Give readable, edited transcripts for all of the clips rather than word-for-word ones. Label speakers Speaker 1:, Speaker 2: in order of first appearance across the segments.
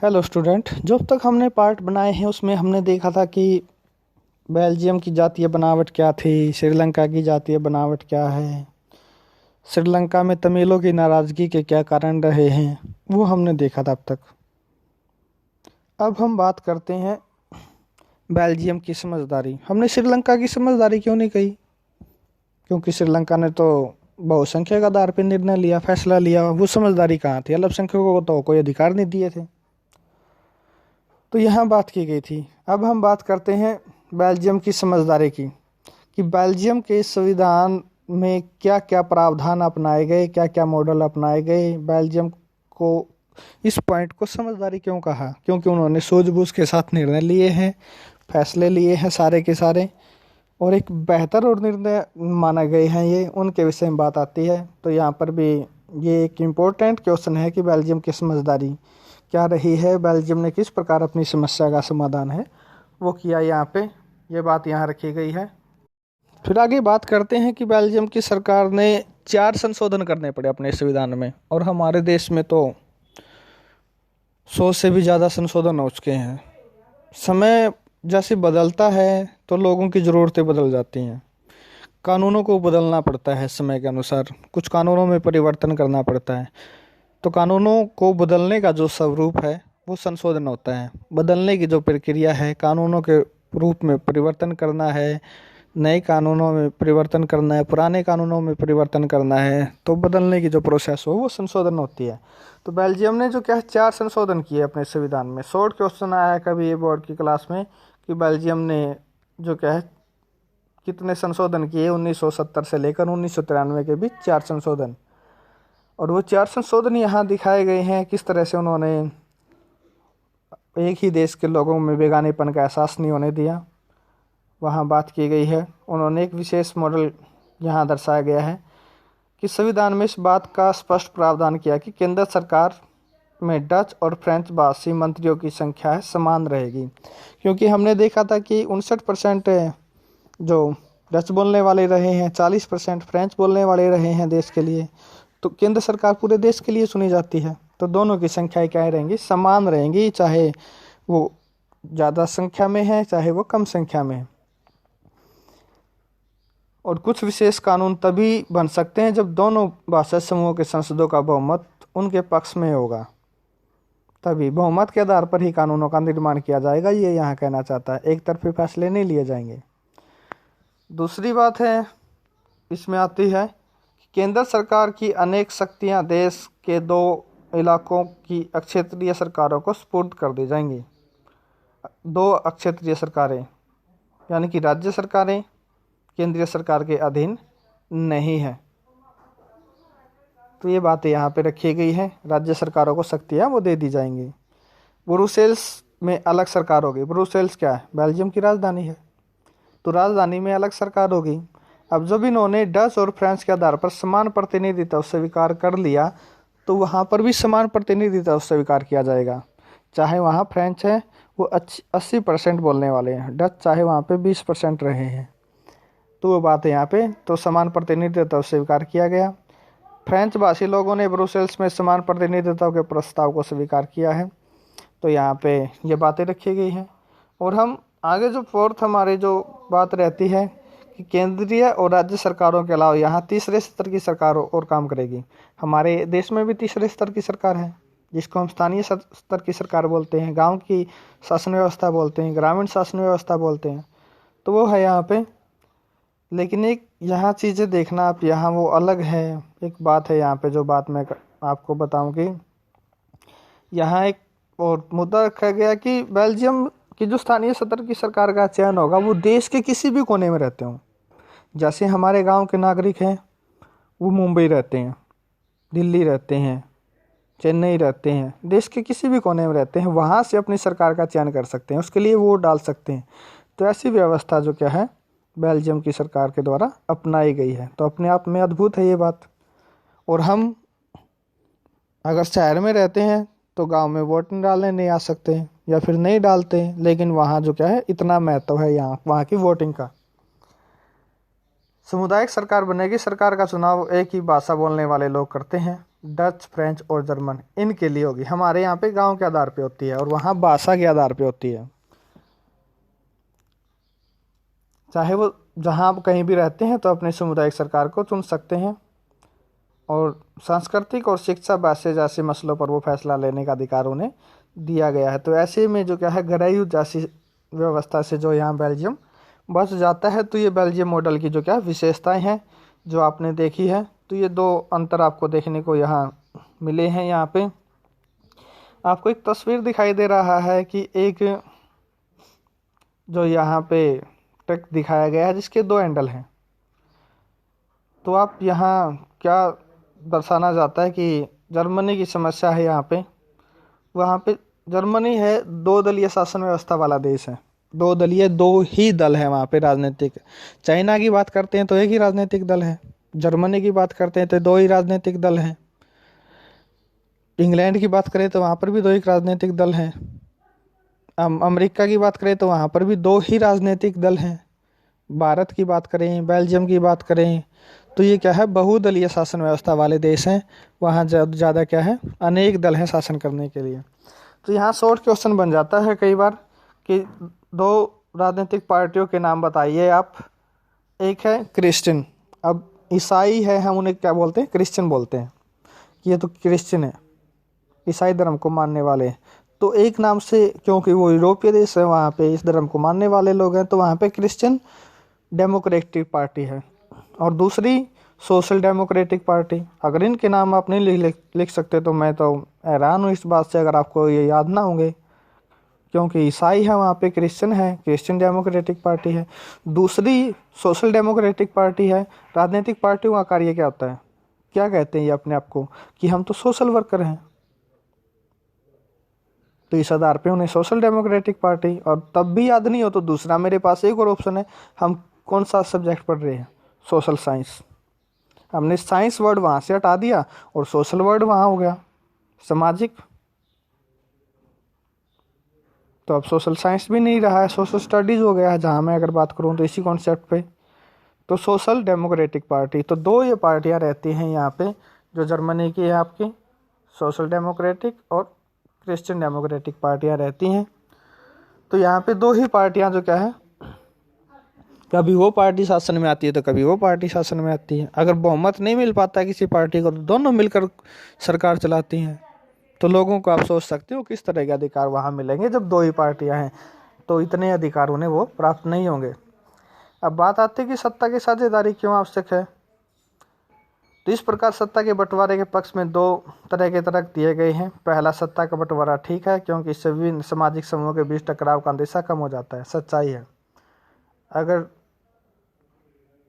Speaker 1: Hello student, जब तक हमने पार्ट बनाए हैं उसमें हमने देखा था कि बेल्जियम की जातीय बनावट क्या थी, श्रीलंका की जातीय बनावट क्या है, श्रीलंका में तमिलों की नाराज़गी के क्या कारण रहे हैं, वो हमने देखा था अब तक। अब हम बात करते हैं बेल्जियम की समझदारी। हमने श्रीलंका की समझदारी क्यों नहीं कही? क्योंकि श्रीलंका ने तो बहुसंख्यक आधार पर निर्णय लिया, फैसला लिया। वो समझदारी कहाँ थी? अल्पसंख्यकों को तो कोई अधिकार नहीं दिए थे। तो यहाँ बात की गई थी। अब हम बात करते हैं बेल्जियम की समझदारी की, कि बेल्जियम के संविधान में क्या क्या प्रावधान अपनाए गए, क्या क्या मॉडल अपनाए गए। बेल्जियम को इस पॉइंट को समझदारी क्यों कहा? क्योंकि उन्होंने सूझबूझ के साथ निर्णय लिए हैं, फैसले लिए हैं सारे के सारे, और एक बेहतर और निर्णय माना गए हैं ये, उनके विषय में बात आती है। तो यहाँ पर भी ये एक इम्पोर्टेंट क्वेश्चन है कि बेल्जियम की समझदारी क्या रही है, बेल्जियम ने किस प्रकार अपनी समस्या का समाधान है वो किया। यहाँ पे ये बात यहाँ रखी गई है। फिर आगे बात करते हैं कि बेल्जियम की सरकार ने 4 संशोधन करने पड़े अपने संविधान में, और हमारे देश में तो 100 से भी ज़्यादा संशोधन हो चुके हैं। समय जैसे बदलता है तो लोगों की ज़रूरतें बदल जाती हैं, कानूनों को बदलना पड़ता है समय के अनुसार, कुछ कानूनों में परिवर्तन करना पड़ता है। तो कानूनों को बदलने का जो स्वरूप है वो संशोधन होता है। बदलने की जो प्रक्रिया है, कानूनों के रूप में परिवर्तन करना है, नए कानूनों में परिवर्तन करना है, पुराने कानूनों में परिवर्तन करना है, तो बदलने की जो प्रोसेस हो वो संशोधन होती है। तो बेल्जियम ने जो क्या है 4 संशोधन किए अपने संविधान में। शॉर्ट क्वेश्चन आया है कभी ये बोर्ड की क्लास में कि बेल्जियम ने जो क्या है कितने संशोधन किए 1970 से लेकर 1993 के बीच 4 संशोधन। और वो 4 संशोधन यहाँ दिखाए गए हैं, किस तरह से उन्होंने एक ही देश के लोगों में बेगानेपन का एहसास नहीं होने दिया, वहाँ बात की गई है। उन्होंने एक विशेष मॉडल यहाँ दर्शाया गया है कि संविधान में इस बात का स्पष्ट प्रावधान किया कि केंद्र सरकार में डच और फ्रेंच भाषी मंत्रियों की संख्या समान रहेगी। क्योंकि हमने देखा था कि 59% जो डच बोलने वाले रहे हैं, 40% फ्रेंच बोलने वाले रहे हैं देश के लिए। तो केंद्र सरकार पूरे देश के लिए चुनी जाती है, तो दोनों की संख्याएं क्या रहेंगी? समान रहेंगी, चाहे वो ज़्यादा संख्या में है चाहे वो कम संख्या में है। और कुछ विशेष कानून तभी बन सकते हैं जब दोनों भाषा समूहों के सांसदों का बहुमत उनके पक्ष में होगा, तभी बहुमत के आधार पर ही कानूनों का निर्माण किया जाएगा। ये यहाँ कहना चाहता है, एक तरफी फैसले नहीं लिए जाएंगे। दूसरी बात है इसमें आती है कि केंद्र सरकार की अनेक शक्तियाँ देश के 2 इलाकों की क्षेत्रीय सरकारों को सुपुर्द कर दी जाएंगी। 2 क्षेत्रीय सरकारें यानी कि राज्य सरकारें केंद्रीय सरकार के अधीन नहीं है। तो ये बातें यहाँ पे रखी गई है, राज्य सरकारों को शक्तियाँ वो दे दी जाएंगी। ब्रुसेल्स में अलग सरकार होगी। ब्रुसेल्स क्या है? बेल्जियम की राजधानी है, तो राजधानी में अलग सरकार होगी। अब जब इन्होंने डच और फ्रांस के आधार पर समान प्रतिनिधित्व स्वीकार कर लिया, तो वहाँ पर भी समान प्रतिनिधित्व स्वीकार किया जाएगा। चाहे वहाँ फ्रेंच है वो 80% बोलने वाले हैं, डच चाहे वहाँ पे 20% रहे हैं, तो वो बात है यहाँ पे। तो समान प्रतिनिधित्व स्वीकार किया गया। फ्रेंच भाषी लोगों ने ब्रुसेल्स में समान प्रतिनिधित्व के प्रस्ताव को स्वीकार किया है। तो यहाँ पे ये बातें रखी गई हैं। और हम आगे जो फोर्थ हमारी जो बात रहती है कि केंद्रीय और राज्य सरकारों के अलावा यहाँ तीसरे स्तर की सरकार और काम करेगी। हमारे देश में भी तीसरे स्तर की सरकार है, जिसको हम स्थानीय स्तर की सरकार बोलते हैं, गांव की शासन व्यवस्था बोलते हैं, ग्रामीण शासन व्यवस्था बोलते हैं। तो वो है यहाँ पे। लेकिन एक यहाँ चीज़ें देखना आप, यहाँ वो अलग है। एक बात है यहाँ पे जो बात मैं आपको बताऊँ कि यहाँ एक और मुद्दा रखा गया कि बेल्जियम की जो स्थानीय स्तर की सरकार का चयन होगा वो देश के किसी भी कोने में रहते हों। जैसे हमारे गांव के नागरिक हैं वो मुंबई रहते हैं, दिल्ली रहते हैं, चेन्नई रहते हैं, देश के किसी भी कोने में रहते हैं, वहाँ से अपनी सरकार का चयन कर सकते हैं, उसके लिए वोट डाल सकते हैं। तो ऐसी व्यवस्था जो क्या है बेल्जियम की सरकार के द्वारा अपनाई गई है। तो अपने आप में अद्भुत है ये बात। और हम अगर शहर में रहते हैं तो गांव में वोट डालने नहीं आ सकते हैं या फिर नहीं डालते हैं, लेकिन वहाँ जो क्या है इतना महत्व है यहाँ वहाँ की वोटिंग का। सामुदायिक सरकार बनेगी। सरकार का चुनाव एक ही भाषा बोलने वाले लोग करते हैं। डच, फ्रेंच और जर्मन इनके लिए होगी। हमारे यहाँ पे गांव के आधार पे होती है और वहाँ भाषा के आधार पे होती है। चाहे वो जहाँ आप कहीं भी रहते हैं तो अपने सामुदायिक सरकार को चुन सकते हैं और सांस्कृतिक और शिक्षा भाषा जैसे मसलों पर वो फैसला लेने का अधिकार उन्हें दिया गया है। तो ऐसे में जो क्या है, घरेलू जैसी व्यवस्था से जो यहाँ बेल्जियम बच जाता है। तो ये बेल्जियम मॉडल की जो क्या विशेषताएं हैं जो आपने देखी है। तो ये दो अंतर आपको देखने को यहाँ मिले हैं। यहाँ पे आपको एक तस्वीर दिखाई दे रहा है कि एक जो यहाँ पे ट्रक दिखाया गया है जिसके दो हैंडल हैं। तो आप यहाँ क्या दर्शाना जाता है कि जर्मनी की समस्या है यहाँ पे, वहाँ पे जर्मनी है दो दलीय शासन व्यवस्था वाला देश है। दो दलीय, दो ही दल है वहाँ पे राजनीतिक। चाइना की बात करते हैं तो एक ही राजनीतिक दल है, जर्मनी की बात करते हैं तो दो ही राजनीतिक दल हैं, इंग्लैंड की बात करें तो वहाँ पर भी दो ही राजनीतिक दल हैं, अमेरिका की बात करें तो वहाँ पर भी दो ही राजनीतिक दल हैं, भारत की बात करें, बेल्जियम की बात करें तो ये क्या है, बहुदलीय शासन व्यवस्था वाले देश हैं। वहाँ ज़्यादा क्या है, अनेक दल हैं शासन करने के लिए। तो यहाँ शॉर्ट क्वेश्चन बन जाता है कई बार कि दो राजनीतिक पार्टियों के नाम बताइए आप। एक है क्रिश्चियन, अब ईसाई है, हम उन्हें क्या बोलते हैं, क्रिश्चियन बोलते हैं कि ये तो क्रिश्चियन है, ईसाई धर्म को मानने वाले हैं। तो एक नाम से, क्योंकि वो यूरोपीय देश है वहाँ पे इस धर्म को मानने वाले लोग हैं, तो वहाँ पे क्रिश्चियन डेमोक्रेटिक पार्टी है। और दूसरी सोशल डेमोक्रेटिक पार्टी। अगर इनके नाम आप नहीं लिख सकते तो मैं तो हैरान हूँ इस बात से अगर आपको ये याद ना होंगे, क्योंकि ईसाई है वहाँ पे, क्रिश्चियन है, क्रिश्चियन डेमोक्रेटिक पार्टी है। दूसरी सोशल डेमोक्रेटिक पार्टी है। राजनीतिक पार्टियों का कार्य क्या होता है, क्या कहते हैं ये अपने आप को, कि हम तो सोशल वर्कर हैं। तो इस आधार पे उन्हें सोशल डेमोक्रेटिक पार्टी। और तब भी याद नहीं हो तो दूसरा मेरे पास एक और ऑप्शन है, हम कौन सा सब्जेक्ट पढ़ रहे हैं, सोशल साइंस। हमने साइंस वर्ड वहाँ से हटा दिया और सोशल वर्ड वहाँ हो गया, सामाजिक। तो अब सोशल साइंस भी नहीं रहा है, सोशल स्टडीज़ हो गया है जहाँ मैं अगर बात करूँ तो इसी कॉन्सेप्ट पे। तो सोशल डेमोक्रेटिक पार्टी, तो दो ये पार्टियाँ रहती हैं यहाँ पे जो जर्मनी की है आपकी, सोशल डेमोक्रेटिक और क्रिश्चियन डेमोक्रेटिक पार्टियाँ रहती हैं। तो यहाँ पे दो ही पार्टियाँ जो क्या है, कभी वो पार्टी शासन में आती है तो कभी वो पार्टी शासन में आती है। अगर बहुमत नहीं मिल पाता किसी पार्टी को तो दोनों मिलकर सरकार चलाती हैं। तो लोगों को आप सोच सकते हो किस तरह के अधिकार वहाँ मिलेंगे जब दो ही पार्टियाँ हैं, तो इतने अधिकार उन्हें वो प्राप्त नहीं होंगे। अब बात आती है कि सत्ता की साझेदारी क्यों आवश्यक है। तो इस प्रकार सत्ता के बंटवारे के पक्ष में दो तरह के तर्क दिए गए हैं। पहला, सत्ता का बंटवारा ठीक है क्योंकि इससे विभिन्न सामाजिक समूहों के बीच टकराव का अंदेशा कम हो जाता है। सच्चाई है, अगर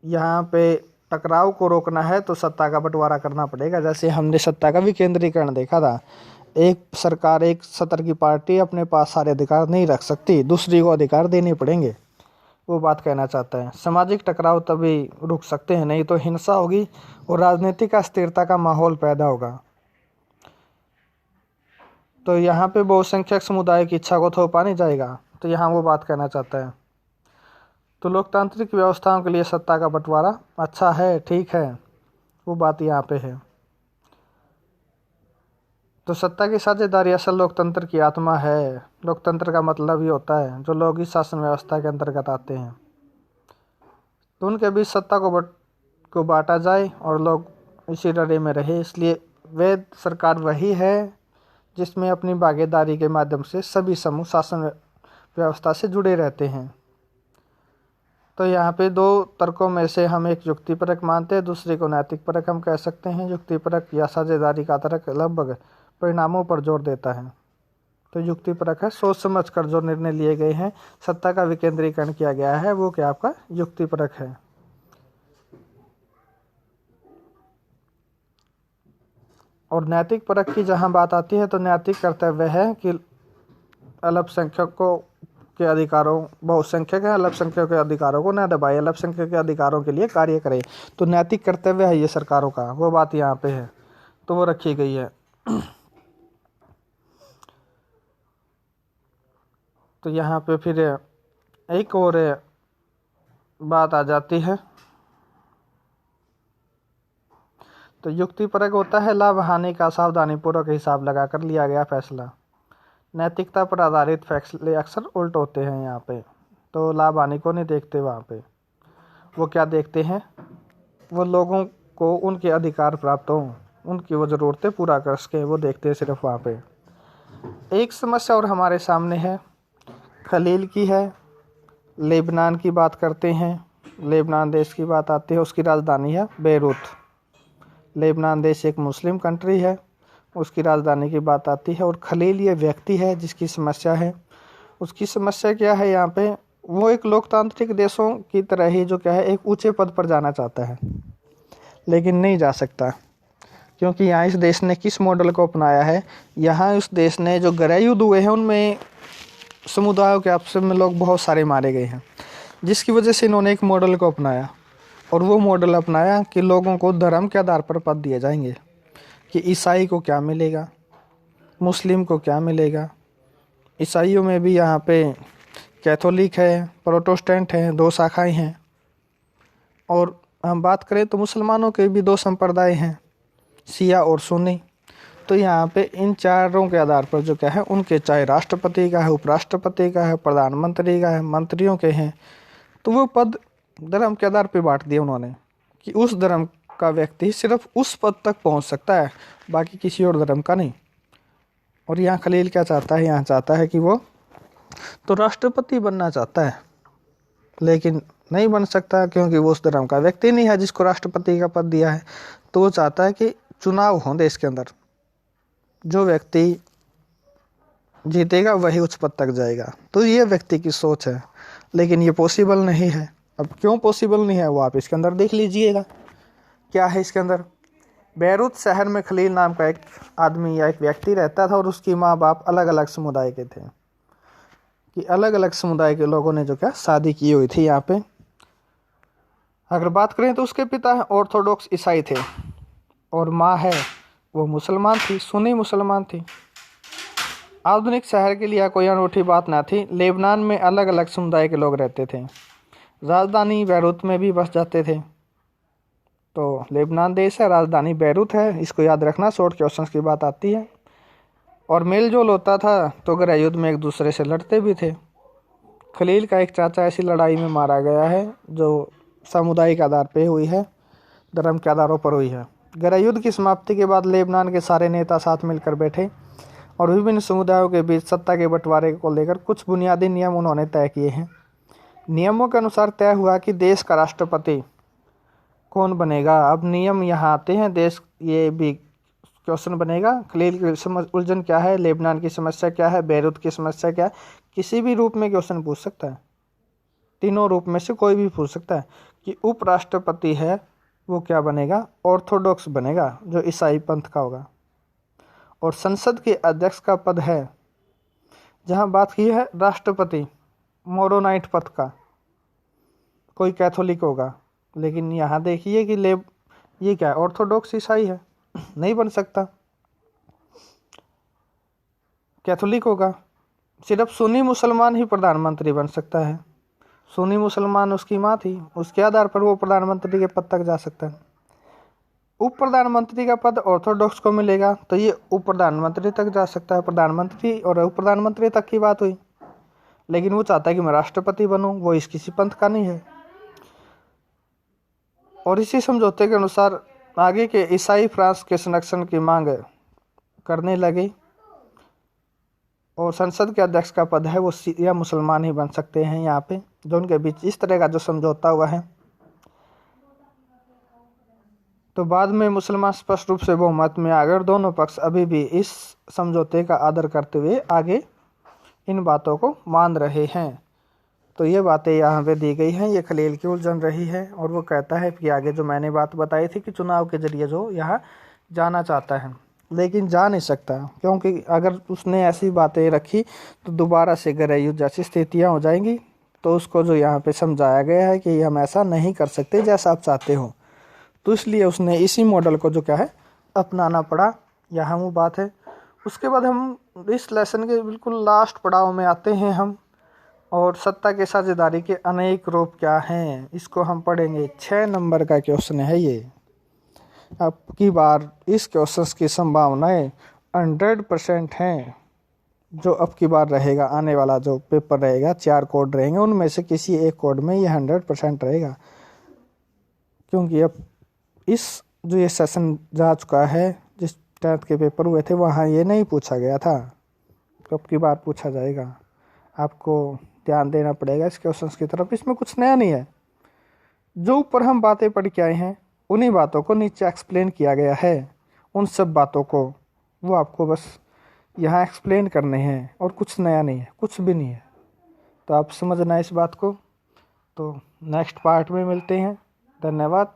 Speaker 1: यहाँ पे टकराव को रोकना है तो सत्ता का बंटवारा करना पड़ेगा। जैसे हमने सत्ता का विकेंद्रीकरण देखा था, एक सरकार, एक सत्ता की पार्टी अपने पास सारे अधिकार नहीं रख सकती, दूसरी को अधिकार देने पड़ेंगे, वो बात कहना चाहता है। सामाजिक टकराव तभी रुक सकते हैं, नहीं तो हिंसा होगी और राजनीतिक अस्थिरता का माहौल पैदा होगा। तो यहाँ पे बहुसंख्यक समुदाय की इच्छा को थोपा नहीं जाएगा, तो यहाँ वो बात कहना चाहता है। तो लोकतांत्रिक व्यवस्थाओं के लिए सत्ता का बंटवारा अच्छा है, ठीक है, वो बात यहाँ पे है। तो सत्ता की साझेदारी असल लोकतंत्र की आत्मा है। लोकतंत्र का मतलब ये होता है जो लोग इस शासन व्यवस्था के अंतर्गत आते हैं तो उनके बीच सत्ता को बांटा जाए और लोग इसी लड़ाई में रहे। इसलिए वैध सरकार वही है जिसमें अपनी भागीदारी के माध्यम से सभी समूह शासन व्यवस्था से जुड़े रहते हैं। तो यहाँ पे दो तर्कों में से हम एक युक्तिपरक मानते हैं, दूसरे को नैतिक परक हम कह सकते हैं। युक्तिपरक या साझेदारी का तर्क लगभग परिणामों पर जोर देता है। तो युक्तिपरक है, सोच समझ कर जो निर्णय लिए गए हैं, सत्ता का विकेंद्रीकरण किया गया है, वो क्या आपका युक्तिपरक है। और नैतिक परक की जहाँ बात आती है तो नैतिक कर्तव्य है कि अल्पसंख्यकों के अधिकारों, बहुसंख्यक है, अल्पसंख्यकों के अधिकारों को न दबाए, अल्पसंख्यक के अधिकारों के लिए कार्य करे। तो नैतिक कर्तव्य है ये सरकारों का, वो बात यहाँ पे है, तो वो रखी गई है। तो यहाँ पे फिर एक और बात आ जाती है। तो युक्तिपरक होता है, लाभ हानि का सावधानीपूर्वक हिसाब लगाकर लिया गया फैसला। नैतिकता पर आधारित फैसले अक्सर उल्ट होते हैं यहाँ पे, तो लाभ हानि को नहीं देखते वहाँ पे। वो क्या देखते हैं, वो लोगों को उनके अधिकार प्राप्त हों, उनकी वो ज़रूरतें पूरा कर सके, वो देखते हैं सिर्फ वहाँ पे। एक समस्या और हमारे सामने है, खलील की है। लेबनान की बात करते हैं, लेबनान देश की बात आती है, उसकी राजधानी है बेरूत। लेबनान देश एक मुस्लिम कंट्री है, उसकी राजधानी की बात आती है। और खलील ये व्यक्ति है जिसकी समस्या है। उसकी समस्या क्या है यहाँ पे, वो एक लोकतांत्रिक देशों की तरह ही जो क्या है एक ऊंचे पद पर जाना चाहता है, लेकिन नहीं जा सकता, क्योंकि यहाँ इस देश ने किस मॉडल को अपनाया है। यहाँ उस देश ने जो गृह युद्ध हुए हैं उनमें समुदायों के आपस में लोग बहुत सारे मारे गए हैं, जिसकी वजह से इन्होंने एक मॉडल को अपनाया। और वो मॉडल अपनाया कि लोगों को धर्म के आधार पर पद दिए जाएंगे, कि ईसाई को क्या मिलेगा, मुस्लिम को क्या मिलेगा। ईसाइयों में भी यहाँ पे कैथोलिक है, प्रोटेस्टेंट हैं, 2 शाखाएं हैं। और हम बात करें तो मुसलमानों के भी 2 संप्रदाय हैं, शिया और सुन्नी। तो यहाँ पे इन चारों के आधार पर जो क्या है उनके, चाहे राष्ट्रपति का है, उपराष्ट्रपति का है, प्रधानमंत्री का है, मंत्रियों के हैं, तो वो पद धर्म के आधार पर बांट दिए उन्होंने, कि उस धर्म का व्यक्ति सिर्फ उस पद तक पहुँच सकता है, बाकी किसी और धर्म का नहीं। और यहाँ खलील क्या चाहता है, यहाँ चाहता है कि वो तो राष्ट्रपति बनना चाहता है, लेकिन नहीं बन सकता, क्योंकि वो उस धर्म का व्यक्ति नहीं है जिसको राष्ट्रपति का पद दिया है। तो वो चाहता है कि चुनाव हो देश के अंदर, जो व्यक्ति जीतेगा वही उस पद तक जाएगा। तो ये व्यक्ति की सोच है, लेकिन ये पॉसिबल नहीं है। अब क्यों पॉसिबल नहीं है वो आप इसके अंदर देख लीजिएगा। क्या है इसके अंदर, बेरूत शहर में खलील नाम का एक आदमी या एक व्यक्ति रहता था, और उसकी माँ बाप अलग अलग समुदाय के थे, कि अलग अलग समुदाय के लोगों ने जो क्या शादी की हुई थी यहाँ पे। अगर बात करें तो उसके पिता ऑर्थोडॉक्स ईसाई थे, और माँ है वो मुसलमान थी, सुन्नी मुसलमान थी। आधुनिक शहर के लिए कोई अनूठी बात ना थी, लेबनान में अलग अलग समुदाय के लोग रहते थे, राजधानी बेरूत में भी बस जाते थे। तो लेबनान देश है, राजधानी बेरूत है, इसको याद रखना, शॉर्ट क्वेश्चंस की बात आती है। और मेल जोल होता था, तो गृह युद्ध में एक दूसरे से लड़ते भी थे। खलील का एक चाचा ऐसी लड़ाई में मारा गया है जो सामुदायिक आधार पे हुई है, धर्म के आधारों पर हुई है। गृह युद्ध की समाप्ति के बाद लेबनान के सारे नेता साथ मिलकर बैठे और विभिन्न समुदायों के बीच सत्ता के बंटवारे को लेकर कुछ बुनियादी नियम उन्होंने तय किए हैं। नियमों के अनुसार तय हुआ कि देश का राष्ट्रपति कौन बनेगा। अब नियम यहाँ आते हैं, देश ये भी क्वेश्चन बनेगा। खलील की उलझन क्या है, लेबनान की समस्या क्या है, बेरूत की समस्या क्या है, किसी भी रूप में क्वेश्चन पूछ सकता है, तीनों रूप में से कोई भी पूछ सकता है। कि उपराष्ट्रपति है वो क्या बनेगा, ऑर्थोडॉक्स बनेगा जो ईसाई पंथ का होगा। और संसद के अध्यक्ष का पद है, जहाँ बात की है राष्ट्रपति मोरोनाइट पद का, कोई कैथोलिक होगा। लेकिन यहाँ देखिए कि ये क्या है, ऑर्थोडॉक्स ईसाई है, नहीं बन सकता, कैथोलिक होगा। सिर्फ सुन्नी मुसलमान ही प्रधानमंत्री बन सकता है, सुन्नी मुसलमान उसकी माँ थी, उसके आधार पर वो प्रधानमंत्री के पद तक जा सकता है। उप प्रधानमंत्री का पद ऑर्थोडॉक्स को मिलेगा, तो ये उप प्रधानमंत्री तक जा सकता है। प्रधानमंत्री और उप प्रधानमंत्री तक की बात हुई, लेकिन वो चाहता है कि मैं राष्ट्रपति बनूं, वो इस किसी पंथ का नहीं है। और इसी समझौते के अनुसार आगे के ईसाई फ्रांस के संरक्षण की मांग करने लगे, और संसद के अध्यक्ष का पद है वो शिया मुसलमान ही बन सकते हैं यहाँ पे, जो उनके बीच इस तरह का जो समझौता हुआ है। तो बाद में मुसलमान स्पष्ट रूप से बहुमत में आ गए, और दोनों पक्ष अभी भी इस समझौते का आदर करते हुए आगे इन बातों को मान रहे हैं। तो ये बातें यहाँ पे दी गई हैं, ये खलील की उलझन रही है। और वो कहता है कि आगे जो मैंने बात बताई थी कि चुनाव के जरिए जो यहाँ जाना चाहता है, लेकिन जा नहीं सकता, क्योंकि अगर उसने ऐसी बातें रखी तो दोबारा से गृह युद्ध जैसी स्थितियाँ हो जाएंगी। तो उसको जो यहाँ पे समझाया गया है कि हम ऐसा नहीं कर सकते जैसा आप चाहते हो, तो इसलिए उसने इसी मॉडल को जो क्या है अपनाना पड़ा। यहाँ वो बात है। उसके बाद हम इस लेसन के बिल्कुल लास्ट पड़ाव में आते हैं हम, और सत्ता के साझेदारी के अनेक रूप क्या हैं, इसको हम पढ़ेंगे। 6 नंबर का क्वेश्चन है ये। अब की बार इस क्वेश्चंस की संभावनाएं 100% हैं। जो अब की बार रहेगा, आने वाला जो पेपर रहेगा, 4 कोड रहेंगे, उनमें से किसी एक कोड में ये 100% रहेगा, क्योंकि अब इस जो ये सेशन जा चुका है, जिस 10th के पेपर हुए थे वहाँ ये नहीं पूछा गया था, तो अब की बार पूछा जाएगा। आपको ध्यान देना पड़ेगा इस क्वेश्चंस की तरफ। इसमें कुछ नया नहीं है, जो ऊपर हम बातें पढ़ के आए हैं उन्हीं बातों को नीचे एक्सप्लेन किया गया है। उन सब बातों को वो आपको बस यहाँ एक्सप्लेन करने हैं, और कुछ नया नहीं है, कुछ भी नहीं है। तो आप समझना इस बात को। तो नेक्स्ट पार्ट में मिलते हैं। धन्यवाद।